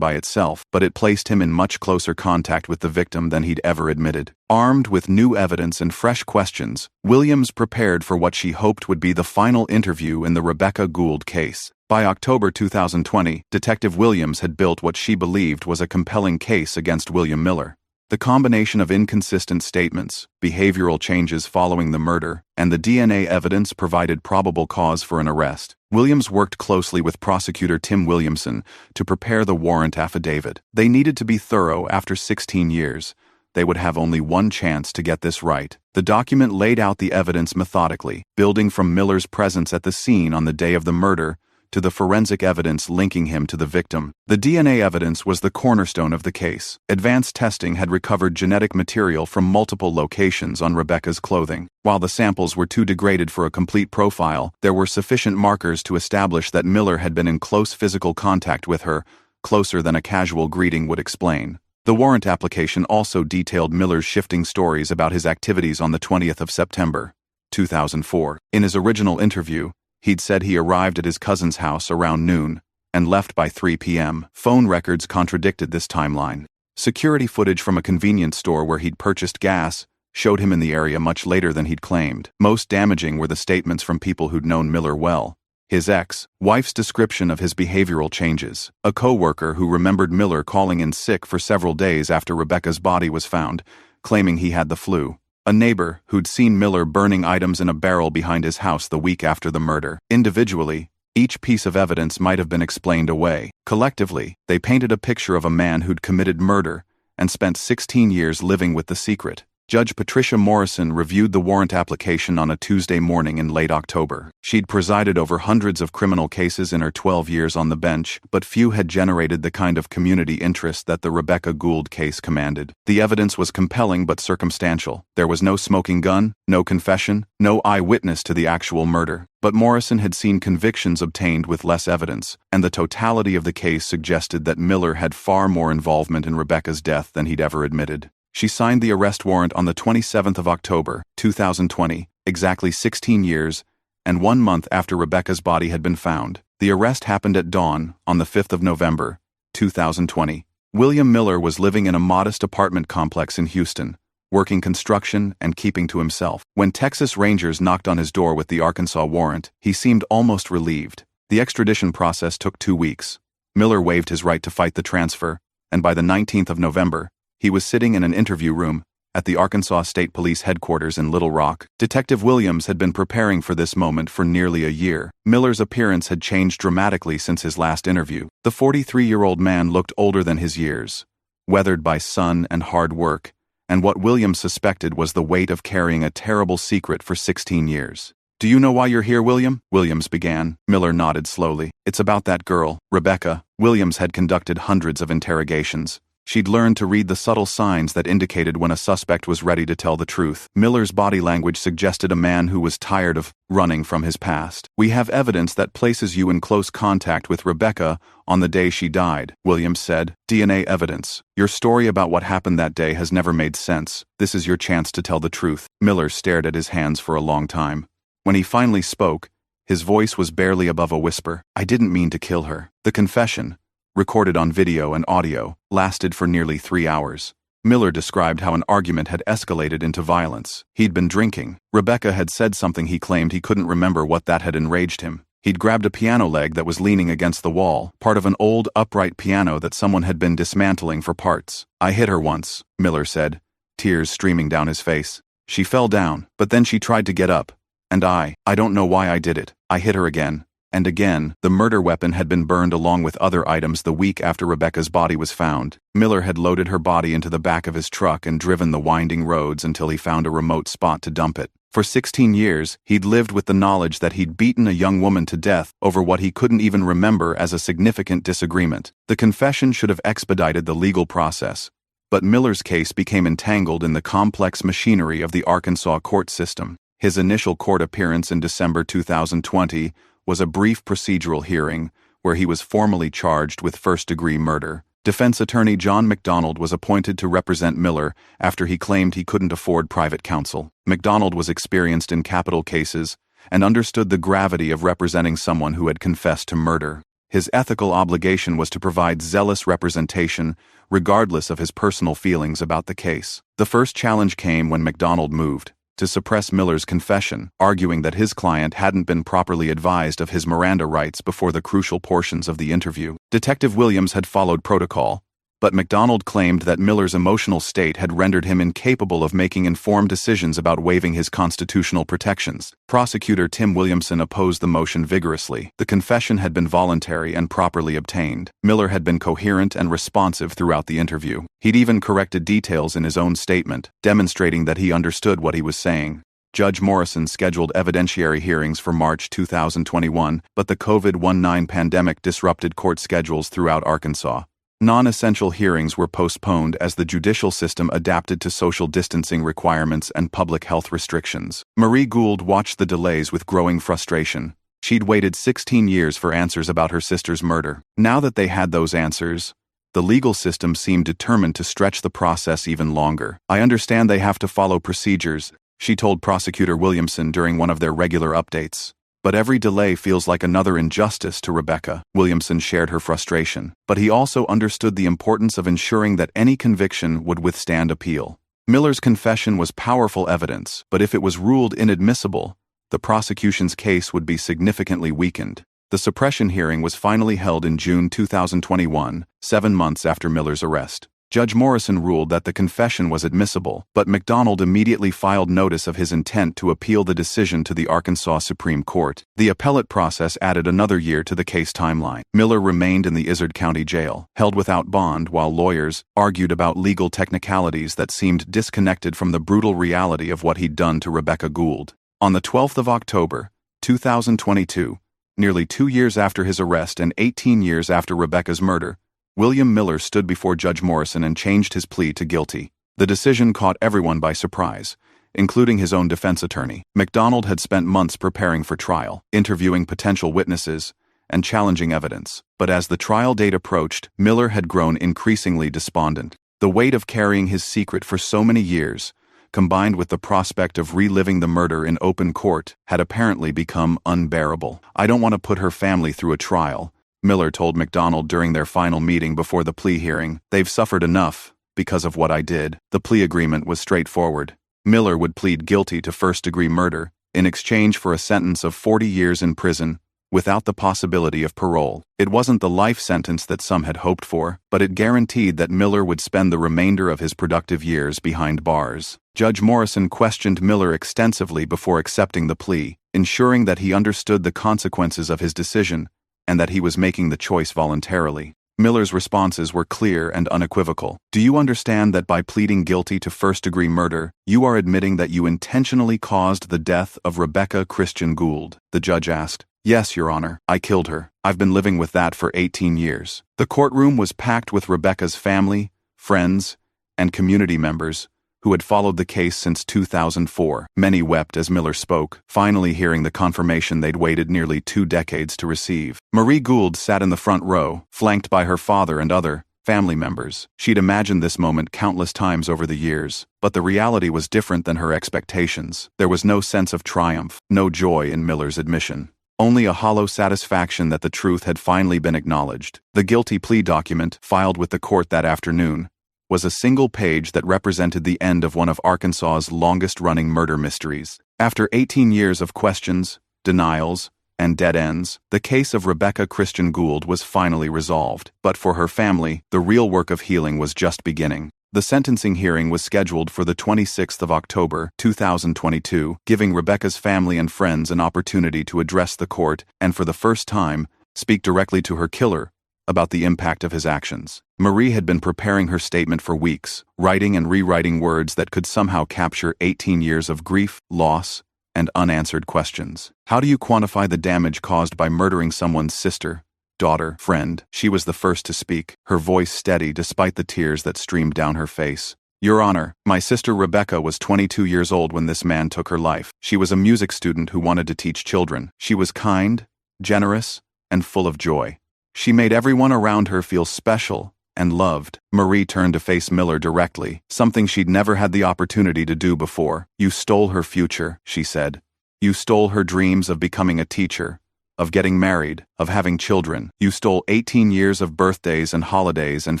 by itself, but it placed him in much closer contact with the victim than he'd ever admitted. Armed with new evidence and fresh questions, Williams prepared for what she hoped would be the final interview in the Rebekah Gould case. By October 2020, Detective Williams had built what she believed was a compelling case against William Miller. The combination of inconsistent statements, behavioral changes following the murder, and the DNA evidence provided probable cause for an arrest. Williams worked closely with prosecutor Tim Williamson to prepare the warrant affidavit. They needed to be thorough after 16 years. They would have only one chance to get this right. The document laid out the evidence methodically, building from Miller's presence at the scene on the day of the murder to the forensic evidence linking him to the victim. The DNA evidence was the cornerstone of the case. Advanced testing had recovered genetic material from multiple locations on Rebekah's clothing. While the samples were too degraded for a complete profile, there were sufficient markers to establish that Miller had been in close physical contact with her, closer than a casual greeting would explain. The warrant application also detailed Miller's shifting stories about his activities on the 20th of September, 2004. In his original interview, he'd said he arrived at his cousin's house around noon and left by 3 p.m. Phone records contradicted this timeline. Security footage from a convenience store where he'd purchased gas showed him in the area much later than he'd claimed. Most damaging were the statements from people who'd known Miller well. His ex-wife's description of his behavioral changes. A co-worker who remembered Miller calling in sick for several days after Rebekah's body was found, claiming he had the flu. A neighbor who'd seen Miller burning items in a barrel behind his house the week after the murder. Individually, each piece of evidence might have been explained away. Collectively, they painted a picture of a man who'd committed murder and spent 16 years living with the secret. Judge Patricia Morrison reviewed the warrant application on a Tuesday morning in late October. She'd presided over hundreds of criminal cases in her 12 years on the bench, but few had generated the kind of community interest that the Rebekah Gould case commanded. The evidence was compelling but circumstantial. There was no smoking gun, no confession, no eyewitness to the actual murder. But Morrison had seen convictions obtained with less evidence, and the totality of the case suggested that Miller had far more involvement in Rebekah's death than he'd ever admitted. She signed the arrest warrant on the 27th of October, 2020, exactly 16 years, and 1 month after Rebekah's body had been found. The arrest happened at dawn on the 5th of November, 2020. William Miller was living in a modest apartment complex in Houston, working construction and keeping to himself. When Texas Rangers knocked on his door with the Arkansas warrant, he seemed almost relieved. The extradition process took 2 weeks. Miller waived his right to fight the transfer, and by the 19th of November, he was sitting in an interview room at the Arkansas State Police headquarters in Little Rock. Detective Williams had been preparing for this moment for nearly a year. Miller's appearance had changed dramatically since his last interview. The 43-year-old man looked older than his years, weathered by sun and hard work, and what Williams suspected was the weight of carrying a terrible secret for 16 years. "Do you know why you're here, William?" Williams began. Miller nodded slowly. "It's about that girl, Rebekah." Williams had conducted hundreds of interrogations. She'd learned to read the subtle signs that indicated when a suspect was ready to tell the truth. Miller's body language suggested a man who was tired of running from his past. "We have evidence that places you in close contact with Rebekah on the day she died," Williams said. "DNA evidence. Your story about what happened that day has never made sense. This is your chance to tell the truth." Miller stared at his hands for a long time. When he finally spoke, his voice was barely above a whisper. "I didn't mean to kill her." The confession, recorded on video and audio, lasted for nearly 3 hours. Miller described how an argument had escalated into violence. He'd been drinking. Rebekah had said something he claimed he couldn't remember what that had enraged him. He'd grabbed a piano leg that was leaning against the wall, part of an old upright piano that someone had been dismantling for parts. "I hit her once," Miller said, tears streaming down his face. "She fell down, but then she tried to get up. And I don't know why I did it. I hit her again. And again." The murder weapon had been burned along with other items the week after Rebekah's body was found. Miller had loaded her body into the back of his truck and driven the winding roads until he found a remote spot to dump it. For 16 years, he'd lived with the knowledge that he'd beaten a young woman to death over what he couldn't even remember as a significant disagreement. The confession should have expedited the legal process, but Miller's case became entangled in the complex machinery of the Arkansas court system. His initial court appearance in December 2020 was a brief procedural hearing where he was formally charged with first-degree murder. Defense attorney John McDonald was appointed to represent Miller after he claimed he couldn't afford private counsel. McDonald was experienced in capital cases and understood the gravity of representing someone who had confessed to murder. His ethical obligation was to provide zealous representation, regardless of his personal feelings about the case. The first challenge came when McDonald moved to suppress Miller's confession, arguing that his client hadn't been properly advised of his Miranda rights before the crucial portions of the interview. Detective Williams had followed protocol, but McDonald claimed that Miller's emotional state had rendered him incapable of making informed decisions about waiving his constitutional protections. Prosecutor Tim Williamson opposed the motion vigorously. The confession had been voluntary and properly obtained. Miller had been coherent and responsive throughout the interview. He'd even corrected details in his own statement, demonstrating that he understood what he was saying. Judge Morrison scheduled evidentiary hearings for March 2021, but the COVID-19 pandemic disrupted court schedules throughout Arkansas. Non-essential hearings were postponed as the judicial system adapted to social distancing requirements and public health restrictions. Marie Gould watched the delays with growing frustration. She'd waited 16 years for answers about her sister's murder. Now that they had those answers, the legal system seemed determined to stretch the process even longer. "I understand they have to follow procedures," she told Prosecutor Williamson during one of their regular updates. "But every delay feels like another injustice to Rebekah." Williamson shared her frustration, but he also understood the importance of ensuring that any conviction would withstand appeal. Miller's confession was powerful evidence, but if it was ruled inadmissible, the prosecution's case would be significantly weakened. The suppression hearing was finally held in June 2021, 7 months after Miller's arrest. Judge Morrison ruled that the confession was admissible, but McDonald immediately filed notice of his intent to appeal the decision to the Arkansas Supreme Court. The appellate process added another year to the case timeline. Miller remained in the Izard County Jail, held without bond while lawyers argued about legal technicalities that seemed disconnected from the brutal reality of what he'd done to Rebekah Gould. On the 12th of October, 2022, nearly 2 years after his arrest and 18 years after Rebekah's murder, William Miller stood before Judge Morrison and changed his plea to guilty. The decision caught everyone by surprise, including his own defense attorney. McDonald had spent months preparing for trial, interviewing potential witnesses, and challenging evidence. But as the trial date approached, Miller had grown increasingly despondent. The weight of carrying his secret for so many years, combined with the prospect of reliving the murder in open court, had apparently become unbearable. "I don't want to put her family through a trial," Miller told McDonald during their final meeting before the plea hearing. "They've suffered enough because of what I did." The plea agreement was straightforward. Miller would plead guilty to first-degree murder in exchange for a sentence of 40 years in prison without the possibility of parole. It wasn't the life sentence that some had hoped for, but it guaranteed that Miller would spend the remainder of his productive years behind bars. Judge Morrison questioned Miller extensively before accepting the plea, ensuring that he understood the consequences of his decision and that he was making the choice voluntarily. Miller's responses were clear and unequivocal. "Do you understand that by pleading guilty to first-degree murder, you are admitting that you intentionally caused the death of Rebekah Christian Gould?" the judge asked. "Yes, Your Honor. I killed her. I've been living with that for 18 years. The courtroom was packed with Rebekah's family, friends, and community members who had followed the case since 2004. Many wept as Miller spoke, finally hearing the confirmation they'd waited nearly 2 decades to receive. Marie Gould sat in the front row, flanked by her father and other family members. She'd imagined this moment countless times over the years, but the reality was different than her expectations. There was no sense of triumph, no joy in Miller's admission. Only a hollow satisfaction that the truth had finally been acknowledged. The guilty plea document, filed with the court that afternoon, was a single page that represented the end of one of Arkansas's longest-running murder mysteries. After 18 years of questions, denials, and dead ends, the case of Rebekah Christian Gould was finally resolved. But for her family, the real work of healing was just beginning. The sentencing hearing was scheduled for the 26th of October, 2022, giving Rebekah's family and friends an opportunity to address the court and, for the first time, speak directly to her killer about the impact of his actions. Marie had been preparing her statement for weeks, writing and rewriting words that could somehow capture 18 years of grief, loss, and unanswered questions. How do you quantify the damage caused by murdering someone's sister, daughter, friend? She was the first to speak, her voice steady despite the tears that streamed down her face. Your Honor, my sister Rebekah was 22 years old when this man took her life. She was a music student who wanted to teach children. She was kind, generous, and full of joy. She made everyone around her feel special and loved. Marie turned to face Miller directly, something she'd never had the opportunity to do before. You stole her future, she said. You stole her dreams of becoming a teacher, of getting married, of having children. You stole 18 years of birthdays and holidays and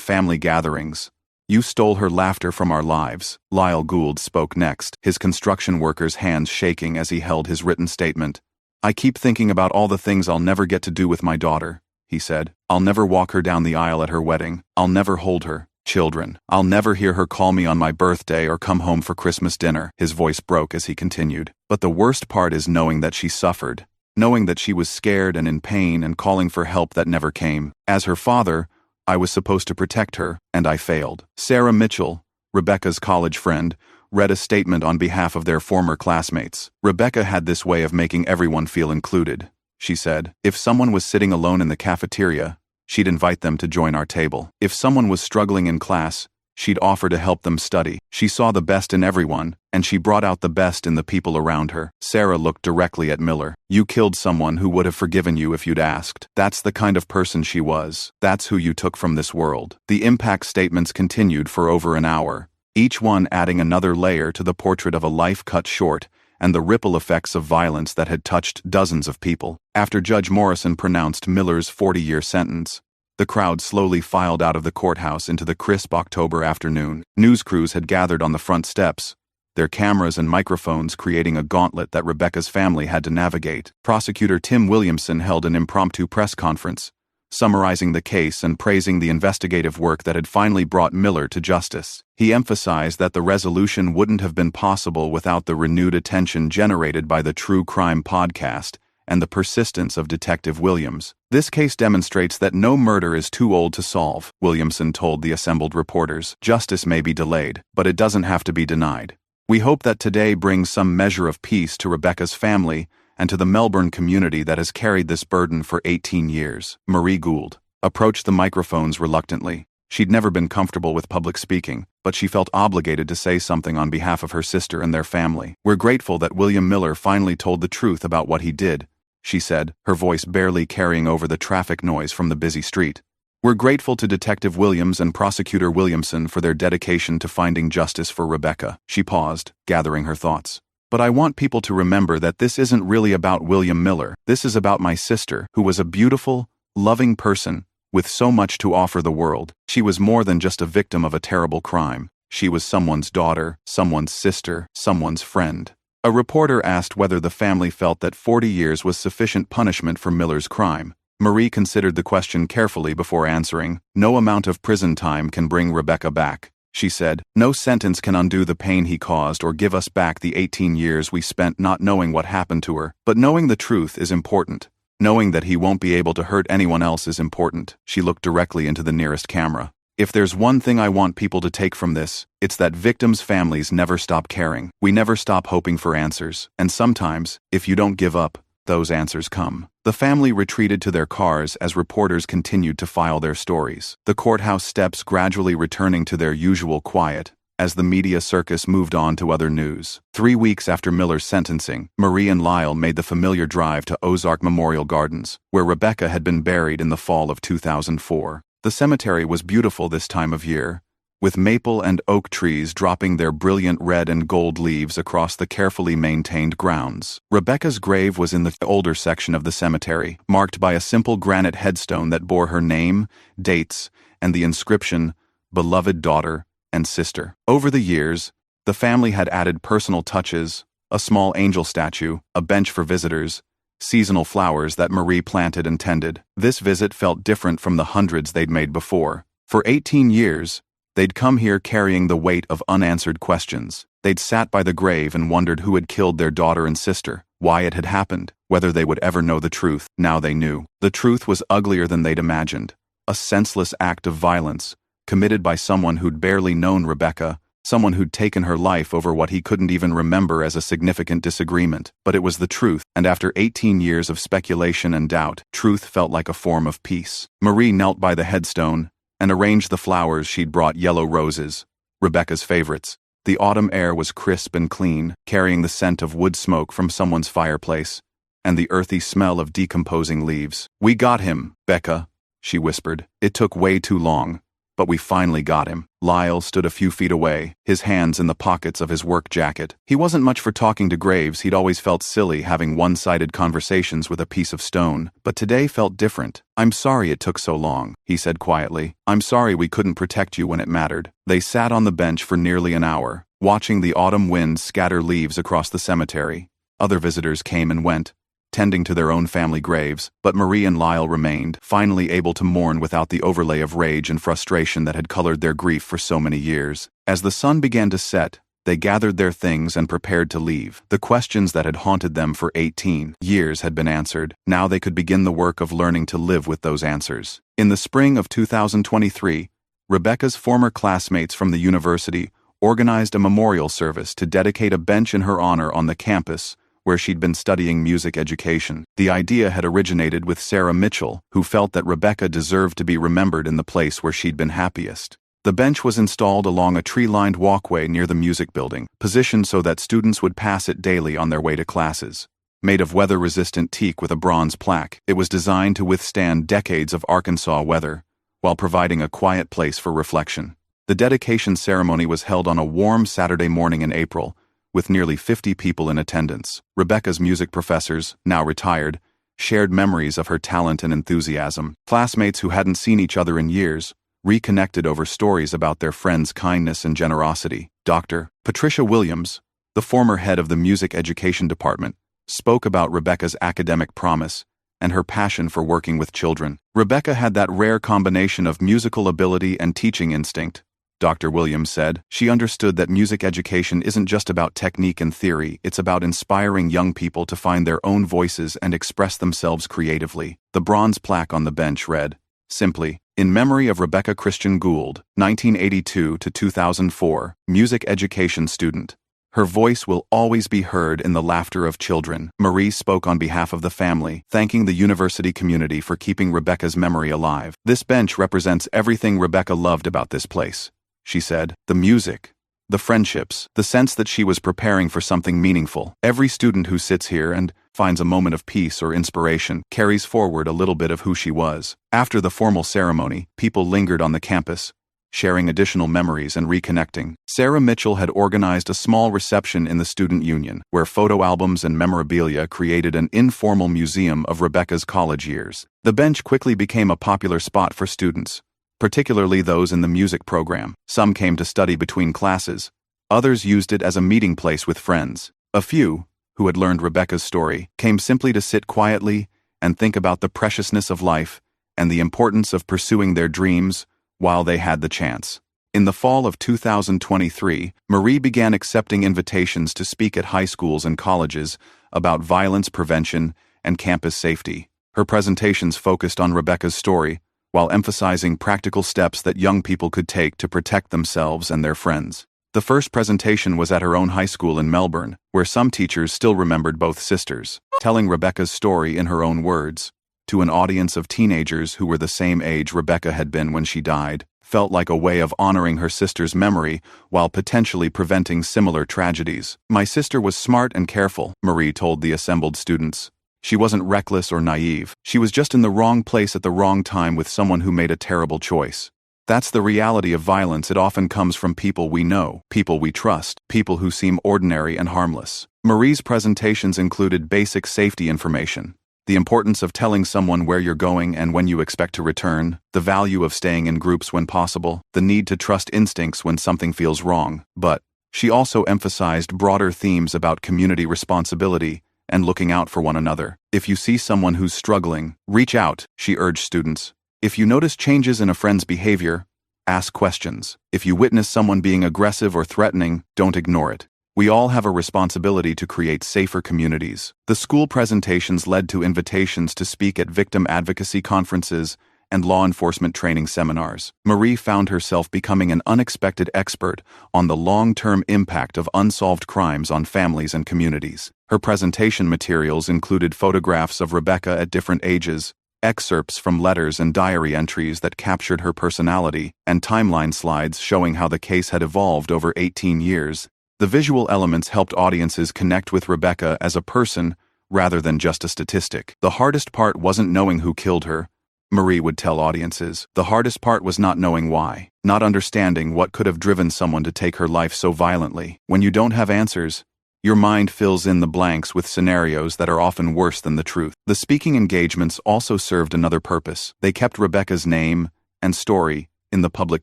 family gatherings. You stole her laughter from our lives. Lyle Gould spoke next, his construction worker's hands shaking as he held his written statement. I keep thinking about all the things I'll never get to do with my daughter, he said. I'll never walk her down the aisle at her wedding. I'll never hold her children. I'll never hear her call me on my birthday or come home for Christmas dinner. His voice broke as he continued. But the worst part is knowing that she suffered, knowing that she was scared and in pain and calling for help that never came. As her father, I was supposed to protect her, and I failed. Sarah Mitchell, Rebekah's college friend, read a statement on behalf of their former classmates. Rebekah had this way of making everyone feel included, she said. If someone was sitting alone in the cafeteria, she'd invite them to join our table. If someone was struggling in class, she'd offer to help them study. She saw the best in everyone, and she brought out the best in the people around her. Sarah looked directly at Miller. You killed someone who would have forgiven you if you'd asked. That's the kind of person she was. That's who you took from this world. The impact statements continued for over an hour, each one adding another layer to the portrait of a life cut short and the ripple effects of violence that had touched dozens of people. After Judge Morrison pronounced Miller's 40-year sentence, the crowd slowly filed out of the courthouse into the crisp October afternoon. News crews had gathered on the front steps, their cameras and microphones creating a gauntlet that Rebekah's family had to navigate. Prosecutor Tim Williamson held an impromptu press conference, summarizing the case and praising the investigative work that had finally brought Miller to justice. He emphasized that the resolution wouldn't have been possible without the renewed attention generated by the True Crime podcast and the persistence of Detective Williams. This case demonstrates that no murder is too old to solve, Williamson told the assembled reporters. Justice may be delayed, but it doesn't have to be denied. We hope that today brings some measure of peace to Rebekah's family and to the Melbourne community that has carried this burden for 18 years. Marie Gould approached the microphones reluctantly. She'd never been comfortable with public speaking, but she felt obligated to say something on behalf of her sister and their family. We're grateful that William Miller finally told the truth about what he did, she said, her voice barely carrying over the traffic noise from the busy street. We're grateful to Detective Williams and Prosecutor Williamson for their dedication to finding justice for Rebekah. She paused, gathering her thoughts. But I want people to remember that this isn't really about William Miller. This is about my sister, who was a beautiful, loving person with so much to offer the world. She was more than just a victim of a terrible crime. She was someone's daughter, someone's sister, someone's friend. A reporter asked whether the family felt that 40 years was sufficient punishment for Miller's crime. Marie considered the question carefully before answering. No amount of prison time can bring Rebekah back, she said. No sentence can undo the pain he caused or give us back the 18 years we spent not knowing what happened to her. But knowing the truth is important. Knowing that he won't be able to hurt anyone else is important. She looked directly into the nearest camera. If there's one thing I want people to take from this, it's that victims' families never stop caring. We never stop hoping for answers. And sometimes, if you don't give up, those answers come. The family retreated to their cars as reporters continued to file their stories, the courthouse steps gradually returning to their usual quiet as the media circus moved on to other news. 3 weeks after Miller's sentencing, Marie and Lyle made the familiar drive to Ozarks Memorial Gardens, where Rebekah had been buried in the fall of 2004. The cemetery was beautiful this time of year, with maple and oak trees dropping their brilliant red and gold leaves across the carefully maintained grounds. Rebekah's grave was in the older section of the cemetery, marked by a simple granite headstone that bore her name, dates, and the inscription, "Beloved Daughter and Sister." Over the years, the family had added personal touches, a small angel statue, a bench for visitors, seasonal flowers that Marie planted and tended. This visit felt different from the hundreds they'd made before. For 18 years, they'd come here carrying the weight of unanswered questions. They'd sat by the grave and wondered who had killed their daughter and sister, why it had happened, whether they would ever know the truth. Now they knew. The truth was uglier than they'd imagined. A senseless act of violence, committed by someone who'd barely known Rebekah, someone who'd taken her life over what he couldn't even remember as a significant disagreement. But it was the truth, and after 18 years of speculation and doubt, truth felt like a form of peace. Marie knelt by the headstone and arranged the flowers she'd brought, yellow roses, Rebekah's favorites. The autumn air was crisp and clean, carrying the scent of wood smoke from someone's fireplace, and the earthy smell of decomposing leaves. "We got him, Becca," she whispered. "It took way too long, but we finally got him." Lyle stood a few feet away, his hands in the pockets of his work jacket. He wasn't much for talking to graves. He'd always felt silly having one-sided conversations with a piece of stone, but today felt different. "I'm sorry it took so long," he said quietly. "I'm sorry we couldn't protect you when it mattered." They sat on the bench for nearly an hour, watching the autumn wind scatter leaves across the cemetery. Other visitors came and went, tending to their own family graves, but Marie and Lyle remained, finally able to mourn without the overlay of rage and frustration that had colored their grief for so many years. As the sun began to set, they gathered their things and prepared to leave. The questions that had haunted them for 18 years had been answered. Now they could begin the work of learning to live with those answers. In the spring of 2023, Rebekah's former classmates from the university organized a memorial service to dedicate a bench in her honor on the campus where she'd been studying music education. The idea had originated with Sarah Mitchell, who felt that Rebekah deserved to be remembered in the place where she'd been happiest. The bench was installed along a tree-lined walkway near the music building, positioned so that students would pass it daily on their way to classes. Made of weather-resistant teak with a bronze plaque, it was designed to withstand decades of Arkansas weather, while providing a quiet place for reflection. The dedication ceremony was held on a warm Saturday morning in April, with nearly 50 people in attendance. Rebekah's music professors, now retired, shared memories of her talent and enthusiasm. Classmates who hadn't seen each other in years reconnected over stories about their friend's kindness and generosity. Dr. Patricia Williams, the former head of the music education department, spoke about Rebekah's academic promise and her passion for working with children. "Rebekah had that rare combination of musical ability and teaching instinct," Dr. Williams said. "She understood that music education isn't just about technique and theory, it's about inspiring young people to find their own voices and express themselves creatively." The bronze plaque on the bench read, simply, "In memory of Rebekah Christian Gould, 1982 to 2004, music education student. Her voice will always be heard in the laughter of children." Marie spoke on behalf of the family, thanking the university community for keeping Rebekah's memory alive. "This bench represents everything Rebekah loved about this place," she said. "The music, the friendships, the sense that she was preparing for something meaningful. Every student who sits here and finds a moment of peace or inspiration carries forward a little bit of who she was." After the formal ceremony, people lingered on the campus, sharing additional memories and reconnecting. Sarah Mitchell had organized a small reception in the student union, where photo albums and memorabilia created an informal museum of Rebekah's college years. The bench quickly became a popular spot for students, particularly those in the music program. Some came to study between classes. Others used it as a meeting place with friends. A few, who had learned Rebekah's story, came simply to sit quietly and think about the preciousness of life and the importance of pursuing their dreams while they had the chance. In the fall of 2023, Marie began accepting invitations to speak at high schools and colleges about violence prevention and campus safety. Her presentations focused on Rebekah's story, while emphasizing practical steps that young people could take to protect themselves and their friends. The first presentation was at her own high school in Melbourne, where some teachers still remembered both sisters, telling Rebekah's story in her own words, to an audience of teenagers who were the same age Rebekah had been when she died, felt like a way of honoring her sister's memory while potentially preventing similar tragedies. "My sister was smart and careful," Marie told the assembled students. "She wasn't reckless or naive. She was just in the wrong place at the wrong time with someone who made a terrible choice. That's the reality of violence. It often comes from people we know, people we trust, people who seem ordinary and harmless." Marie's presentations included basic safety information, the importance of telling someone where you're going and when you expect to return, the value of staying in groups when possible, the need to trust instincts when something feels wrong. But she also emphasized broader themes about community responsibility and looking out for one another. "If you see someone who's struggling, reach out," she urged students. "If you notice changes in a friend's behavior, ask questions. If you witness someone being aggressive or threatening, don't ignore it. We all have a responsibility to create safer communities." The school presentations led to invitations to speak at victim advocacy conferences and law enforcement training seminars. Marie found herself becoming an unexpected expert on the long-term impact of unsolved crimes on families and communities. Her presentation materials included photographs of Rebekah at different ages, excerpts from letters and diary entries that captured her personality, and timeline slides showing how the case had evolved over 18 years. The visual elements helped audiences connect with Rebekah as a person rather than just a statistic. The hardest part wasn't knowing who killed her, Marie would tell audiences. The hardest part was not knowing why, not understanding what could have driven someone to take her life so violently. When you don't have answers, your mind fills in the blanks with scenarios that are often worse than the truth. The speaking engagements also served another purpose. They kept Rebekah's name and story in the public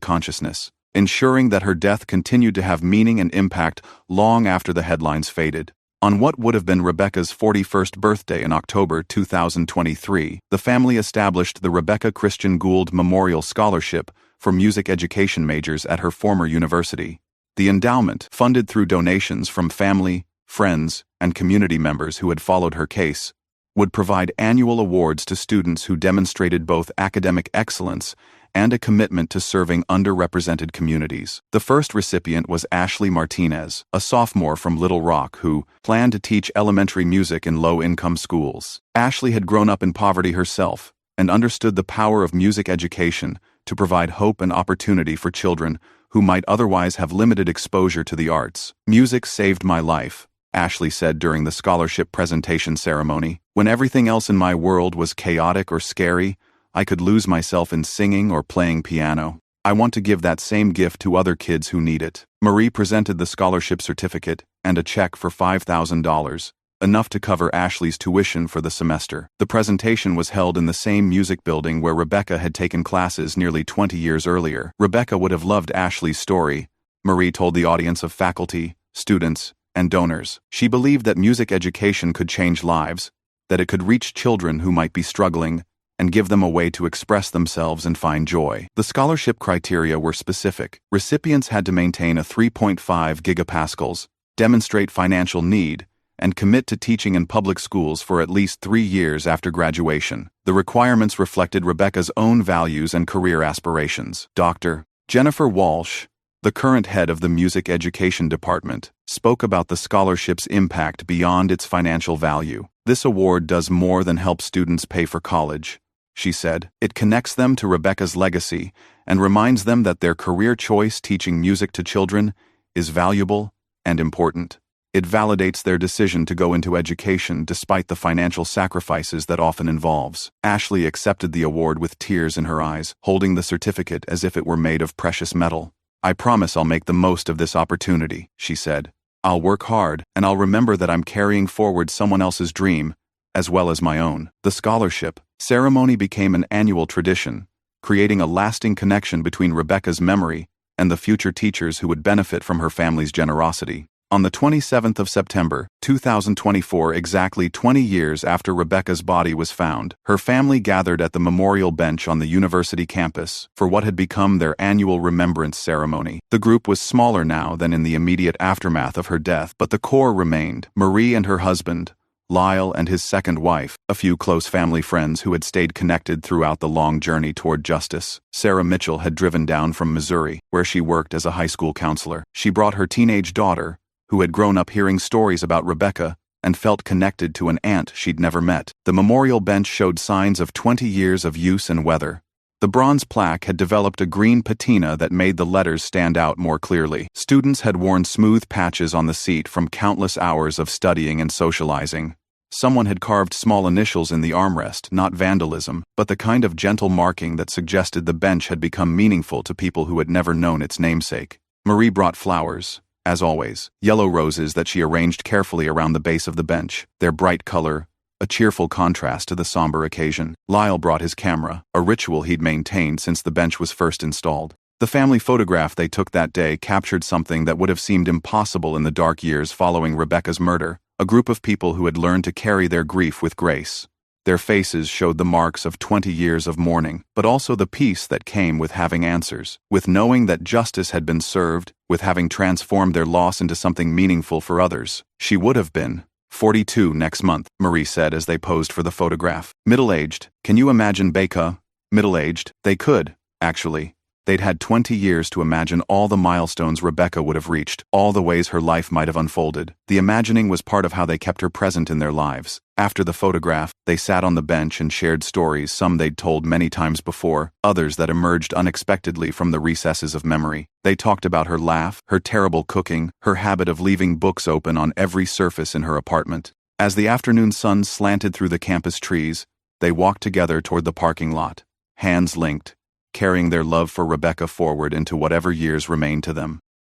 consciousness, ensuring that her death continued to have meaning and impact long after the headlines faded. On what would have been Rebekah's 41st birthday in October 2023, the family established the Rebekah Christian Gould Memorial Scholarship for music education majors at her former university. The endowment, funded through donations from family, friends, and community members who had followed her case, would provide annual awards to students who demonstrated both academic excellence and a commitment to serving underrepresented communities. The first recipient was Ashley Martinez, a sophomore from Little Rock who planned to teach elementary music in low-income schools. Ashley had grown up in poverty herself and understood the power of music education to provide hope and opportunity for children who might otherwise have limited exposure to the arts. "Music saved my life," Ashley said during the scholarship presentation ceremony. "When everything else in my world was chaotic or scary, I could lose myself in singing or playing piano. I want to give that same gift to other kids who need it." Marie presented the scholarship certificate and a check for $5,000, enough to cover Ashley's tuition for the semester. The presentation was held in the same music building where Rebekah had taken classes nearly 20 years earlier. Rebekah would have loved Ashley's story, Marie told the audience of faculty, students, and donors. She believed that music education could change lives, that it could reach children who might be struggling, and give them a way to express themselves and find joy. The scholarship criteria were specific. Recipients had to maintain a 3.5 gigapascals, demonstrate financial need, and commit to teaching in public schools for at least 3 years after graduation. The requirements reflected Rebekah's own values and career aspirations. Dr. Jennifer Walsh, the current head of the Music Education Department, spoke about the scholarship's impact beyond its financial value. "This award does more than help students pay for college," she said. "It connects them to Rebekah's legacy and reminds them that their career choice teaching music to children is valuable and important. It validates their decision to go into education despite the financial sacrifices that often involves." Ashley accepted the award with tears in her eyes, holding the certificate as if it were made of precious metal. "I promise I'll make the most of this opportunity," she said. "I'll work hard, and I'll remember that I'm carrying forward someone else's dream, as well as my own." The scholarship ceremony became an annual tradition, creating a lasting connection between Rebekah's memory and the future teachers who would benefit from her family's generosity. On the 27th of September, 2024, exactly 20 years after Rebekah's body was found, her family gathered at the memorial bench on the university campus for what had become their annual remembrance ceremony. The group was smaller now than in the immediate aftermath of her death, but the core remained: Marie and her husband, Lyle and his second wife, a few close family friends who had stayed connected throughout the long journey toward justice. Sarah Mitchell had driven down from Missouri, where she worked as a high school counselor. She brought her teenage daughter, who had grown up hearing stories about Rebekah and felt connected to an aunt she'd never met. The memorial bench showed signs of 20 years of use and weather. The bronze plaque had developed a green patina that made the letters stand out more clearly. Students had worn smooth patches on the seat from countless hours of studying and socializing. Someone had carved small initials in the armrest, not vandalism, but the kind of gentle marking that suggested the bench had become meaningful to people who had never known its namesake. Marie brought flowers, as always, yellow roses that she arranged carefully around the base of the bench, their bright color a cheerful contrast to the somber occasion. Lyle brought his camera, a ritual he'd maintained since the bench was first installed. The family photograph they took that day captured something that would have seemed impossible in the dark years following Rebekah's murder: a group of people who had learned to carry their grief with grace. Their faces showed the marks of 20 years of mourning, but also the peace that came with having answers, with knowing that justice had been served, with having transformed their loss into something meaningful for others. She would have been 42 next month, Marie said as they posed for the photograph. "Middle-aged, can you imagine Rebekah? Middle-aged, they could, actually. They'd had 20 years to imagine all the milestones Rebekah would have reached, all the ways her life might have unfolded. The imagining was part of how they kept her present in their lives. After the photograph, they sat on the bench and shared stories, some they'd told many times before, others that emerged unexpectedly from the recesses of memory. They talked about her laugh, her terrible cooking, her habit of leaving books open on every surface in her apartment. As the afternoon sun slanted through the campus trees, they walked together toward the parking lot, hands linked, carrying their love for Rebekah forward into whatever years remained to them.